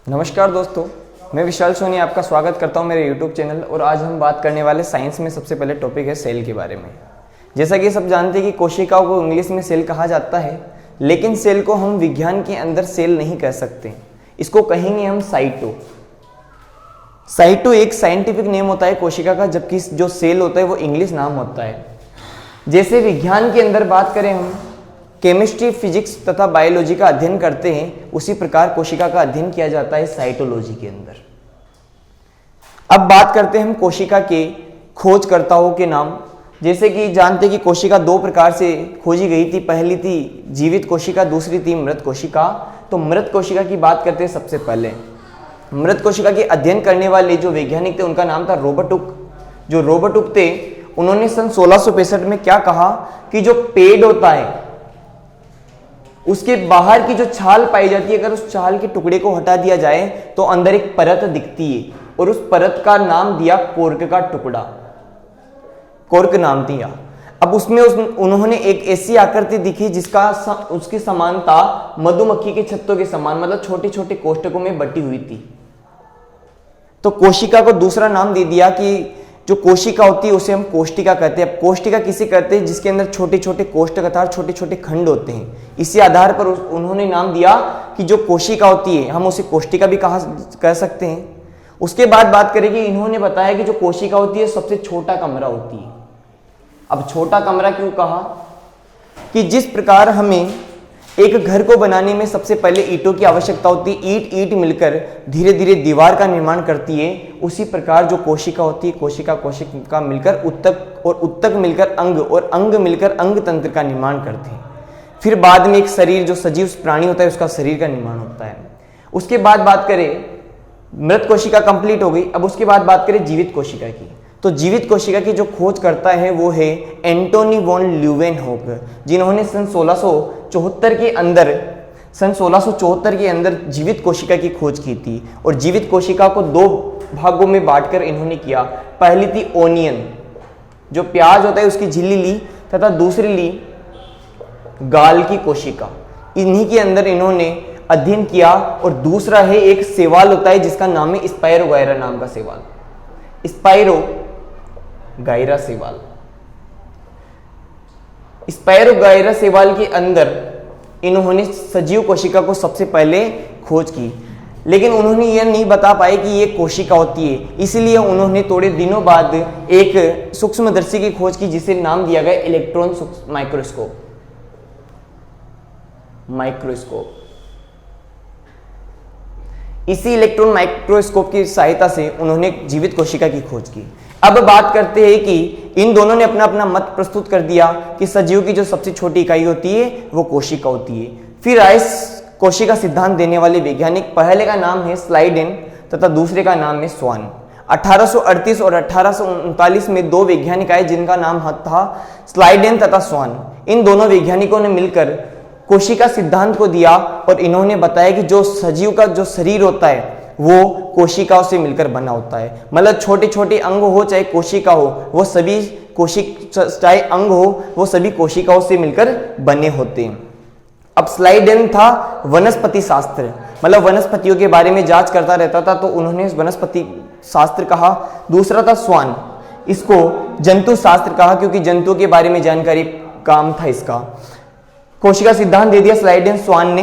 नमस्कार दोस्तों, मैं विशाल सोनी आपका स्वागत करता हूं मेरे YouTube चैनल। और आज हम बात करने वाले साइंस में सबसे पहले टॉपिक है सेल के बारे में। जैसा कि सब जानते हैं कि कोशिकाओं को इंग्लिश में सेल कहा जाता है, लेकिन सेल को हम विज्ञान के अंदर सेल नहीं कह सकते, इसको कहेंगे हम साइटो। साइटो एक साइंटिफिक नेम होता है कोशिका का, जबकि जो सेल होता है वो इंग्लिश नाम होता है। जैसे विज्ञान के अंदर बात करें हम केमिस्ट्री, फिजिक्स तथा बायोलॉजी का अध्ययन करते हैं, उसी प्रकार कोशिका का अध्ययन किया जाता है साइटोलॉजी के अंदर। अब बात करते हैं हम कोशिका के खोजकर्ताओं के नाम। जैसे कि जानते हैं कि कोशिका दो प्रकार से खोजी गई थी, पहली थी जीवित कोशिका, दूसरी थी मृत कोशिका। तो मृत कोशिका की बात करते हैं सबसे पहले। मृत कोशिका के अध्ययन करने वाले जो वैज्ञानिक थे उनका नाम था रॉबर्ट हुक। जो रॉबर्ट हुक थे उन्होंने सन 1665 में क्या कहा कि जो पेड़ होता है उसके बाहर की जो छाल पाई जाती है, अगर उस छाल के टुकड़े को हटा दिया जाए तो अंदर एक परत दिखती है, और उस परत का नाम दिया कॉर्क का टुकड़ा। कॉर्क नाम दिया। अब उसमें उन्होंने एक ऐसी आकृति दिखी जिसका उसकी समानता मधुमक्खी के छत्तों के समान, मतलब छोटे छोटे कोष्ठकों में बटी हुई थी। तो कोशिका को दूसरा नाम दे दिया कि जो कोशिका होती है उसे हम कोष्टिका कहते हैं। अब कोष्टिका किसे कहते हैं? जिसके अंदर छोटे छोटे कोष्ठक अर्थात छोटे छोटे खंड होते हैं। इसी आधार पर उन्होंने नाम दिया कि जो कोशिका होती है हम उसे कोष्टिका भी कह सकते हैं। उसके बाद बात करें कि इन्होंने बताया कि जो कोशिका होती है सबसे छोटा कमरा होती है। अब छोटा कमरा क्यों कहा? कि जिस प्रकार हमें एक घर को बनाने में सबसे पहले ईंटों की आवश्यकता होती है, ईंट मिलकर धीरे धीरे दीवार का निर्माण करती है, उसी प्रकार जो कोशिका होती है, कोशिका मिलकर उत्तक, और उत्तक मिलकर अंग, और अंग मिलकर अंग तंत्र का निर्माण करते हैं। फिर बाद में एक शरीर, जो सजीव प्राणी होता है उसका शरीर का निर्माण होता है। उसके बाद बात करें, मृत कोशिका कंप्लीट हो गई। अब उसके बाद बात करें जीवित कोशिका की। तो जीवित कोशिका की जो खोज करता है वो है एंटोनी वॉन ल्यूवेनहोक, जिन्होंने सन 1674 के अंदर जीवित कोशिका की खोज की थी। और जीवित कोशिका को दो भागों में बांटकर इन्होंने किया। पहली थी ओनियन, जो प्याज होता है उसकी झिल्ली ली, तथा दूसरी ली गाल की कोशिका। इन्हीं के अंदर इन्होंने अध्ययन किया। और दूसरा है एक सेवाल होता है जिसका नाम है स्पाइरोगायरा नाम का सेवाल। स्पाइरोगायरा सेवाल। स्पाइरोगायरा सेवाल के अंदर इन्होंने सजीव कोशिका को सबसे पहले खोज की, लेकिन उन्होंने यह नहीं बता पाए कि यह कोशिका होती है। इसलिए उन्होंने थोड़े दिनों बाद एक सूक्ष्मदर्शी की खोज की जिसे नाम दिया गया इलेक्ट्रॉन माइक्रोस्कोप। इसी इलेक्ट्रॉन माइक्रोस्कोप की सहायता से उन्होंने जीवित कोशिका की खोज की। अब बात करते हैं कि इन दोनों ने अपना अपना मत प्रस्तुत कर दिया कि सजीव की जो सबसे छोटी इकाई होती है वो कोशिका होती है। फिर आए कोशिका सिद्धांत देने वाले वैज्ञानिक। पहले का नाम है स्लाइडेन तथा दूसरे का नाम है स्वान। 1838 और 1839 में दो वैज्ञानिक आए जिनका नाम था स्लाइडेन तथा स्वान। इन दोनों वैज्ञानिकों ने मिलकर कोशिका सिद्धांत को दिया, और इन्होंने बताया कि जो सजीव का जो शरीर होता है वो कोशिकाओं से मिलकर बना होता है। मतलब छोटे छोटे अंग हो चाहे कोशिका हो, वो सभी चाहे अंग हो वो सभी कोशिकाओं से मिलकर बने होते हैं। अब स्लाइडेन था वनस्पति शास्त्र, मतलब वनस्पतियों के बारे में जांच करता रहता था, तो उन्होंने वनस्पति शास्त्र कहा। दूसरा था स्वान, इसको जंतु शास्त्र कहा क्योंकि जंतुओं के बारे में जानकारी काम था इसका। कोशिका सिद्धांत दे दिया स्लाइडेन स्वान ने।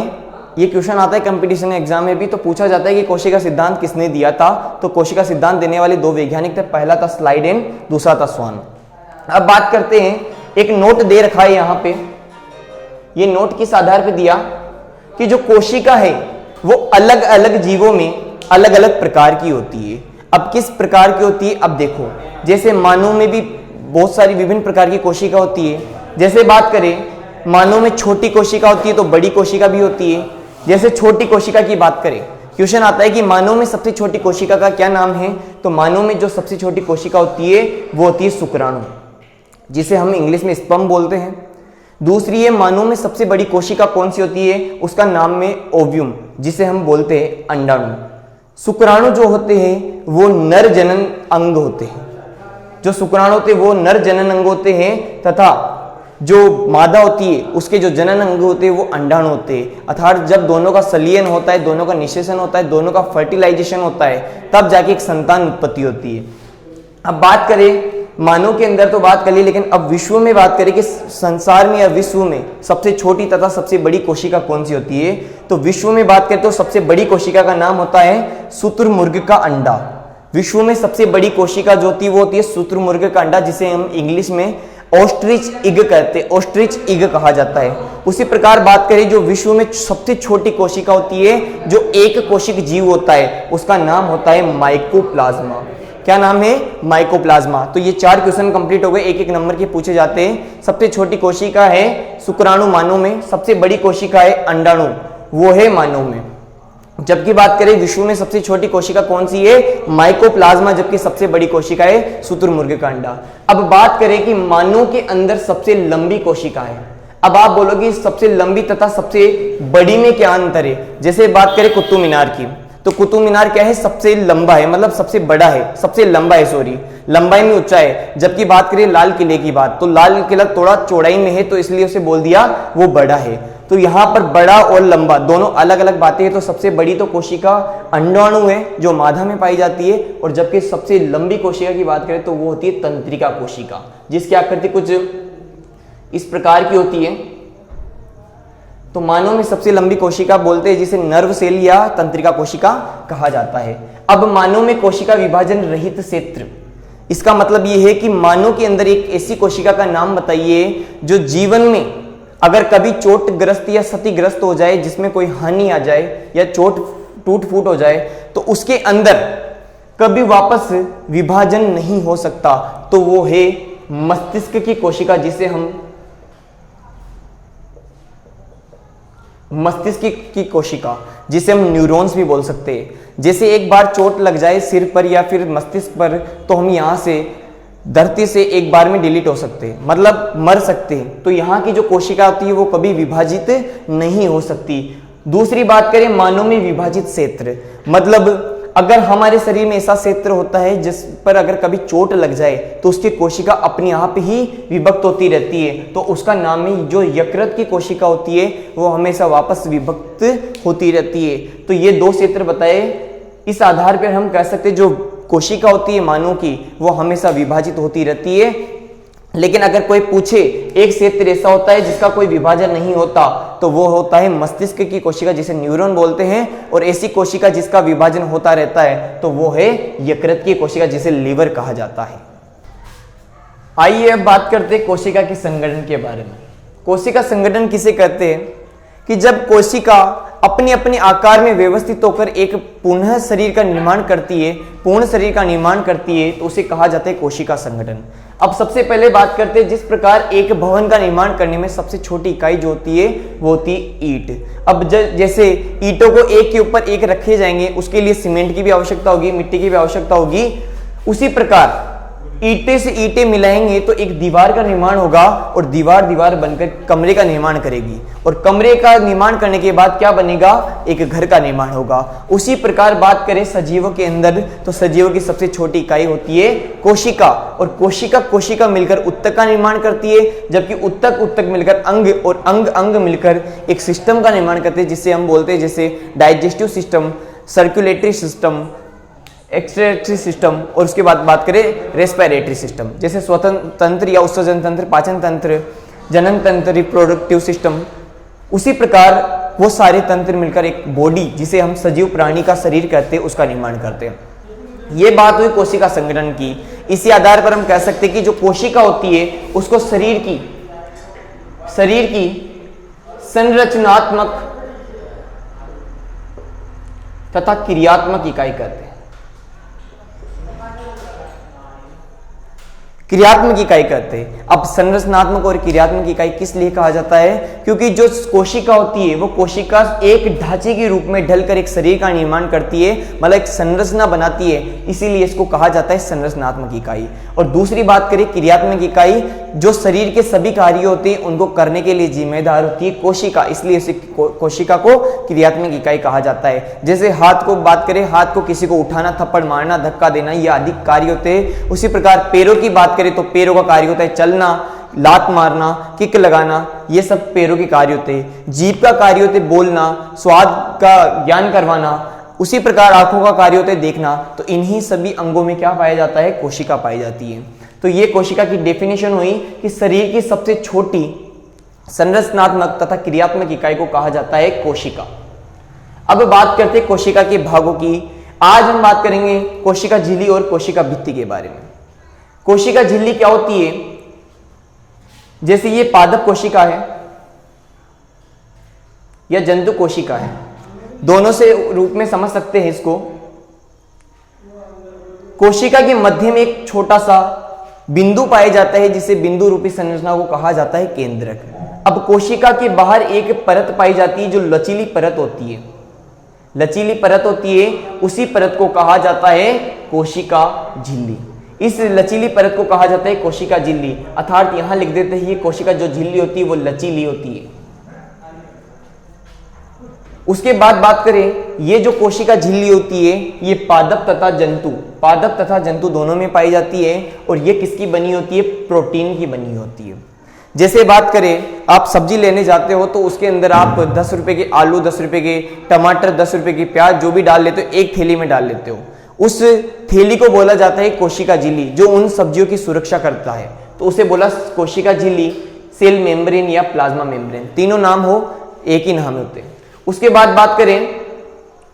ये क्वेश्चन आता है कंपटीशन एग्जाम में भी, तो पूछा जाता है कि कोशिका सिद्धांत किसने दिया था। तो कोशिका सिद्धांत देने वाले दो वैज्ञानिक थे, पहला था स्लाइडेन, दूसरा था स्वान। अब बात करते हैं, एक नोट दे रखा है यहाँ पे। ये नोट किस आधार पे दिया कि जो कोशिका है वो अलग अलग जीवों में अलग अलग प्रकार की होती है। अब किस प्रकार की होती है? अब देखो, जैसे मानव में भी बहुत सारी विभिन्न प्रकार की कोशिका होती है। जैसे बात करें, मानव में छोटी कोशिका होती है तो बड़ी कोशिका भी होती है। जैसे छोटी कोशिका की बात करें, क्वेश्चन आता है कि मानव में सबसे छोटी कोशिका का क्या नाम है? तो मानव में जो सबसे छोटी कोशिका होती है वो होती है शुक्राणु, जिसे हम इंग्लिश में स्पर्म बोलते हैं। दूसरी है मानव में सबसे बड़ी कोशिका कौन सी होती है? उसका नाम है ओव्यूम, जिसे हम बोलते हैं अंडाणु। शुक्राणु जो होते हैं वो नर जनन अंग होते हैं। जो शुक्राणु होते हैं वो नर जनन अंग होते हैं, तथा जो मादा होती है उसके जो जनन अंग होते हैं वो अंडाणु होते हैं, अर्थात जब दोनों का संलयन होता है, दोनों का निषेचन होता है, दोनों का फर्टिलाइजेशन होता है, तब जाके एक संतान उत्पत्ति होती है। अब बात करें मानव के अंदर तो बात कर ली, लेकिन अब विश्व में बात करें कि संसार में या विश्व में सबसे छोटी तथा सबसे बड़ी कोशिका कौन सी होती है, तो विश्व में बात करें तो सबसे बड़ी कोशिका का नाम होता है शुतुरमुर्ग का अंडा। विश्व में सबसे बड़ी कोशिका जो होती है वो होती है शुतुरमुर्ग का अंडा, जिसे हम इंग्लिश में ऑस्ट्रिच इग कहते हैं, ऑस्ट्रिच इग कहा जाता है। उसी प्रकार बात करें जो विश्व में सबसे छोटी कोशिका होती है, जो एक कोशिक जीव होता है, उसका नाम होता है माइकोप्लाज्मा। क्या नाम है? माइकोप्लाज्मा। तो ये 4 क्वेश्चन कंप्लीट हो गए, एक एक नंबर के पूछे जाते हैं। सबसे छोटी कोशिका है शुक्राणु मानव में, सबसे बड़ी कोशिका है अंडाणु, वो है मानव में। जबकि बात करें विश्व में सबसे छोटी कोशिका कौन सी है? माइकोप्लाज्मा, जबकि सबसे बड़ी कोशिका है शुतुरमुर्ग का अंडा। अब बात करें कि मानव के अंदर सबसे लंबी कोशिका है। अब आप बोलोगे सबसे लंबी तथा सबसे बड़ी में क्या अंतर है? जैसे बात करें कुतुब मीनार की, तो कुतुब मीनार क्या है? सबसे लंबा है, मतलब सबसे बड़ा है, सबसे लंबा है, सॉरी लंबाई में ऊंचा है। जबकि बात करें लाल किले की बात, तो लाल किला थोड़ा चौड़ाई में है, तो इसलिए उसे बोल दिया वो बड़ा है। तो यहाँ पर बड़ा और लंबा दोनों अलग अलग बातें हैं। तो सबसे बड़ी तो कोशिका अंडाणु है जो मादा में पाई जाती है, और जबकि सबसे लंबी कोशिका की बात करें तो वो होती है तंत्रिका कोशिका, जिसकी आकृति कुछ इस प्रकार की होती है। तो मानव में सबसे लंबी कोशिका बोलते हैं जिसे नर्व सेल या तंत्रिका कोशिका कहा जाता है। अब मानव में कोशिका विभाजन रहित क्षेत्र, इसका मतलब यह है कि मानव के अंदर एक ऐसी कोशिका का नाम बताइए जो जीवन में अगर कभी चोटग्रस्त या क्षतिग्रस्त हो जाए, जिसमें कोई हानि आ जाए या चोट टूट फूट हो जाए, तो उसके अंदर कभी वापस विभाजन नहीं हो सकता, तो वो है मस्तिष्क की कोशिका, जिसे हम मस्तिष्क की कोशिका, जिसे हम न्यूरॉन्स भी बोल सकते हैं। जैसे एक बार चोट लग जाए सिर पर या फिर मस्तिष्क पर, तो हम यहाँ से धरती से एक बार में डिलीट हो सकते हैं, मतलब मर सकते हैं। तो यहाँ की जो कोशिका होती है वो कभी विभाजित नहीं हो सकती। दूसरी बात करें मानव में विभाजित क्षेत्र, मतलब अगर हमारे शरीर में ऐसा क्षेत्र होता है जिस पर अगर कभी चोट लग जाए तो उसकी कोशिका अपने आप ही विभक्त होती रहती है, तो उसका नाम है जो यकृत की कोशिका होती है वो हमेशा वापस विभक्त होती रहती है। तो ये 2 क्षेत्र बताए, इस आधार पर हम कह सकते हैं जो कोशिका होती है मानव की वो हमेशा विभाजित होती रहती है। लेकिन अगर कोई पूछे एक क्षेत्र ऐसा होता है जिसका कोई विभाजन नहीं होता, तो वो होता है मस्तिष्क की कोशिका, जिसे न्यूरॉन बोलते हैं। और ऐसी कोशिका जिसका विभाजन होता रहता है तो वो है यकृत की कोशिका, जिसे लीवर कहा जाता है। आइए अब बात करते हैं कोशिका के संगठन के बारे में। कोशिका संगठन किसे कहते हैं? कि जब कोशिका अपने अपने आकार में व्यवस्थित होकर एक पुनः शरीर का निर्माण करती है, पूर्ण शरीर का निर्माण करती है, तो उसे कहा जाता है कोशिका संगठन। अब सबसे पहले बात करते हैं जिस प्रकार एक भवन का निर्माण करने में सबसे छोटी इकाई जो होती है वो होती है ईंट। अब जैसे ईंटों को एक के ऊपर एक रखे जाएंगे, उसके लिए सीमेंट की भी आवश्यकता होगी, मिट्टी की भी आवश्यकता होगी। उसी प्रकार ईंटे से ईंटें मिलाएंगे तो एक दीवार का निर्माण होगा, और दीवार बनकर कमरे का निर्माण करेगी, और कमरे का निर्माण करने के बाद क्या बनेगा? एक घर का निर्माण होगा। उसी प्रकार बात करें सजीवों के अंदर, तो सजीवों की सबसे छोटी इकाई होती है कोशिका, और कोशिका मिलकर उत्तक का निर्माण करती है, जबकि उत्तक मिलकर अंग, और अंग मिलकर एक सिस्टम का निर्माण करते हैं, जिसे हम बोलते हैं जैसे digestive system, circulatory system, excretory system, और उसके बाद बात करें रेस्पिरेटरी सिस्टम, जैसे श्वसन तंत्र या उत्सर्जन तंत्र, पाचन तंत्र, जनन तंत्र, रिप्रोडक्टिव सिस्टम। उसी प्रकार वो सारे तंत्र मिलकर एक बॉडी, जिसे हम सजीव प्राणी का शरीर कहते हैं, उसका निर्माण करते हैं। ये बात हुई कोशिका संगठन की। इसी आधार पर हम कह सकते हैं कि जो कोशिका होती है उसको शरीर की संरचनात्मक तथा क्रियात्मक इकाई कहते हैं। क्रियात्मक इकाई कहते हैं। अब संरचनात्मक और क्रियात्मक इकाई किस लिए कहा जाता है? क्योंकि जो कोशिका होती है वो कोशिका एक ढांचे के रूप में ढलकर एक शरीर का निर्माण करती है, मतलब एक संरचना बनाती है, इसीलिए इसको कहा जाता है संरचनात्मक इकाई। और दूसरी बात करें क्रियात्मक इकाई, जो शरीर के सभी कार्य होते हैं उनको करने के लिए जिम्मेदार होती है कोशिका, इसलिए इसे कोशिका को क्रियात्मक इकाई कहा जाता है। जैसे हाथ को बात करें, हाथ को किसी को उठाना, थप्पड़ मारना, धक्का देना, ये आदि कार्य होते हैं। उसी प्रकार पैरों की बात करें तो पैरों का कार्य होता है चलना, लात मारना, किक लगाना, ये सब पैरों के कार्य होते हैं। जीभ का कार्य होते बोलना, स्वाद का ज्ञान करवाना, उसी प्रकार आंखों का कार्य होता है देखना। तो इन्हीं सभी अंगों में क्या पाया जाता है? कोशिका पाई जाती है। तो ये कोशिका की डेफिनेशन हुई कि शरीर की सबसे छोटी संरचनात्मक तथा क्रियात्मक इकाई को कहा जाता है कोशिका। अब बात करते हैं कोशिका के भागों की। आज हम बात करेंगे कोशिका झिल्ली और कोशिका भित्ति के बारे में। कोशिका झिल्ली क्या होती है? जैसे ये पादप कोशिका है या जंतु कोशिका है, दोनों से रूप में समझ सकते हैं इसको। कोशिका के मध्य में एक छोटा सा बिंदु पाया जाता है जिसे बिंदु रूपी संरचना को कहा जाता है केंद्रक। अब कोशिका के बाहर एक परत पाई जाती है जो लचीली परत होती है, लचीली परत होती है, उसी परत को कहा जाता है कोशिका झिल्ली। इस लचीली परत को कहा जाता है कोशिका झिल्ली, अर्थात यहां लिख देते हैं ये कोशिका जो झिल्ली होती है वो लचीली होती है। उसके बाद बात करें, ये जो कोशिका झिल्ली होती है ये पादप तथा जंतु दोनों में पाई जाती है। और ये किसकी बनी होती है? प्रोटीन की बनी होती है। जैसे बात करें, आप सब्जी लेने जाते हो तो उसके अंदर आप 10 रुपए के आलू, 10 रुपए के टमाटर, 10 रुपए की प्याज जो भी डाल लेते हो एक थैली में डाल लेते हो। उस थैली को बोला जाता है कोशिका झिल्ली, जो उन सब्जियों की सुरक्षा करता है। तो उसे बोला कोशिका झिल्ली, सेल मेम्ब्रेन या प्लाज्मा मेम्ब्रेन, तीनों नाम हो एक ही नाम होते हैं। उसके बाद बात करें,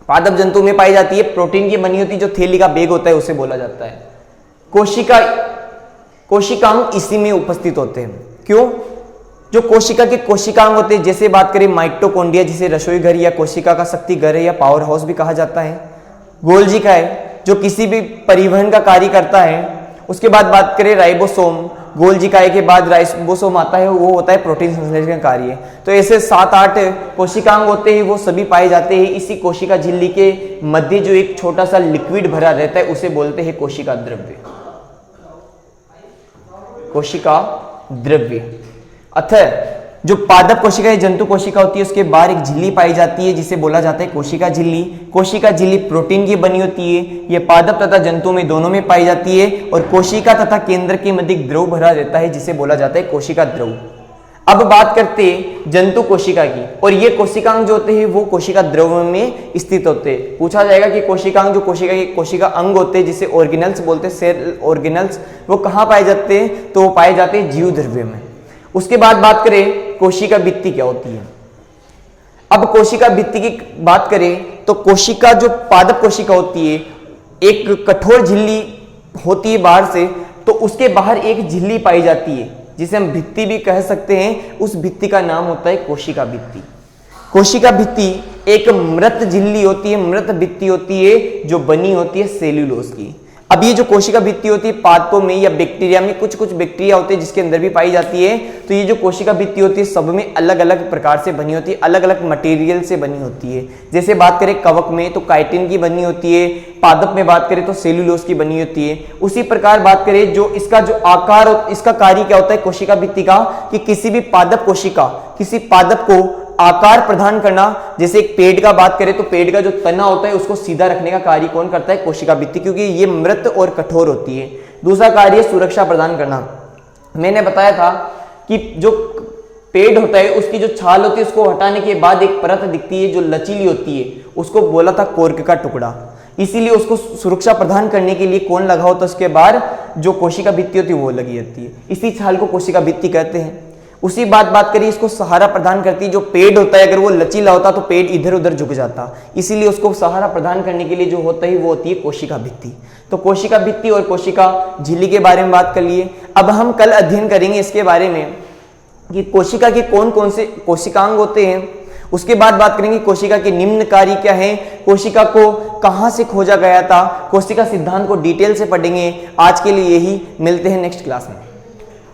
पादप जंतु में पाई जाती है, प्रोटीन की बनी होती है, जो थैली का बैग होता है उसे बोला जाता है कोशिकांग इसी में उपस्थित होते हैं। क्यों? जो कोशिका के कोशिकांग होते हैं, जैसे बात करें माइटोकॉन्ड्रिया, जिसे रसोई घर या कोशिका का शक्ति घर है या पावर हाउस भी कहा जाता है। गोल्जी का है जो किसी भी परिवहन का कार्य करता है। उसके बाद बात करें राइबोसोम, गोल्जी काय के बाद राइबोसोम आता है, वो होता है प्रोटीन संश्लेषण का कार्य। तो ऐसे 7-8 कोशिकांग होते हैं, वो सभी पाए जाते हैं इसी कोशिका झिल्ली के मध्य। जो एक छोटा सा लिक्विड भरा रहता है उसे बोलते हैं कोशिका द्रव्य, कोशिका द्रव्य। अतः जो पादप कोशिका या जंतु कोशिका होती है उसके बाहर एक झिल्ली पाई जाती है जिसे बोला जाता है कोशिका झिल्ली। कोशिका झिल्ली प्रोटीन की बनी होती है, यह पादप तथा जंतु में दोनों में पाई जाती है। और कोशिका तथा केंद्र के मध्य द्रव भरा रहता है जिसे बोला जाता है कोशिका द्रव। अब बात करते हैं जंतु कोशिका की, और ये कोशिकांग जो होते हैं वो कोशिका द्रव में स्थित होते हैं। पूछा जाएगा कि कोशिकांग जो कोशिका के कोशिका अंग होते हैं जिसे ऑर्गेनल्स बोलते हैं, सेल ऑर्गेनल्स, वो कहाँ पाए जाते हैं? तो वो पाए जाते हैं जीव द्रव्य में। उसके बाद बात करें कोशिका भित्ति क्या होती है। अब कोशिका भित्ति की बात करें तो कोशिका जो पादप कोशिका होती है, एक कठोर झिल्ली होती है बाहर से, तो उसके बाहर एक झिल्ली पाई जाती है जिसे हम भित्ति भी कह सकते हैं। उस भित्ति का नाम होता है कोशिका भित्ति। कोशिका भित्ति एक मृत झिल्ली होती है, मृत भित्ति होती है जो बनी होती है सेल्यूलोज की। अब ये जो कोशिका भित्ति होती है पादपों में या बैक्टीरिया में, कुछ बैक्टीरिया होते हैं जिसके अंदर भी पाई जाती है। तो ये जो कोशिका भित्ति होती है सब में अलग अलग प्रकार से बनी होती है, अलग अलग मटेरियल से बनी होती है। जैसे बात करें कवक में तो काइटिन की बनी होती है, पादप में बात करें तो सेल्यूलोज की बनी होती है। उसी प्रकार बात करें जो इसका जो आकार, इसका कार्य क्या होता है कोशिका भित्ति का, कि किसी भी पादप कोशिका, किसी पादप को आकार प्रदान करना। जैसे एक पेड़ का बात करें तो पेड़ का जो तना होता है उसको सीधा रखने का कार्य कौन करता है? कोशिका भित्ति, क्योंकि ये मृत और कठोर होती है। दूसरा कार्य सुरक्षा प्रदान करना। मैंने बताया था कि जो पेड़ होता है उसकी जो छाल होती है उसको हटाने के बाद एक परत दिखती है जो लचीली होती है, उसको बोला था कॉर्क का टुकड़ा। इसीलिए उसको सुरक्षा प्रदान करने के लिए कौन लगा होता है? उसके बाद जो कोशिका भित्ति होती है वो लगी रहती है। इसी छाल को कोशिका भित्ति कहते हैं। उसी बात करिए, इसको सहारा प्रदान करती है। जो पेड़ होता है अगर वो लचीला होता तो पेड़ इधर उधर झुक जाता, इसीलिए उसको सहारा प्रदान करने के लिए जो होता है वो होती है कोशिका भित्ति। तो कोशिका भित्ति और कोशिका झिल्ली के बारे में बात कर लिए। अब हम कल अध्ययन करेंगे इसके बारे में कि कोशिका के कौन कौन से कोशिकांग होते हैं। उसके बाद बात करेंगे कोशिका के निम्न कार्य क्या है, कोशिका को कहां से खोजा गया था, कोशिका सिद्धांत को डिटेल से पढ़ेंगे। आज के लिए यही, मिलते हैं नेक्स्ट क्लास में।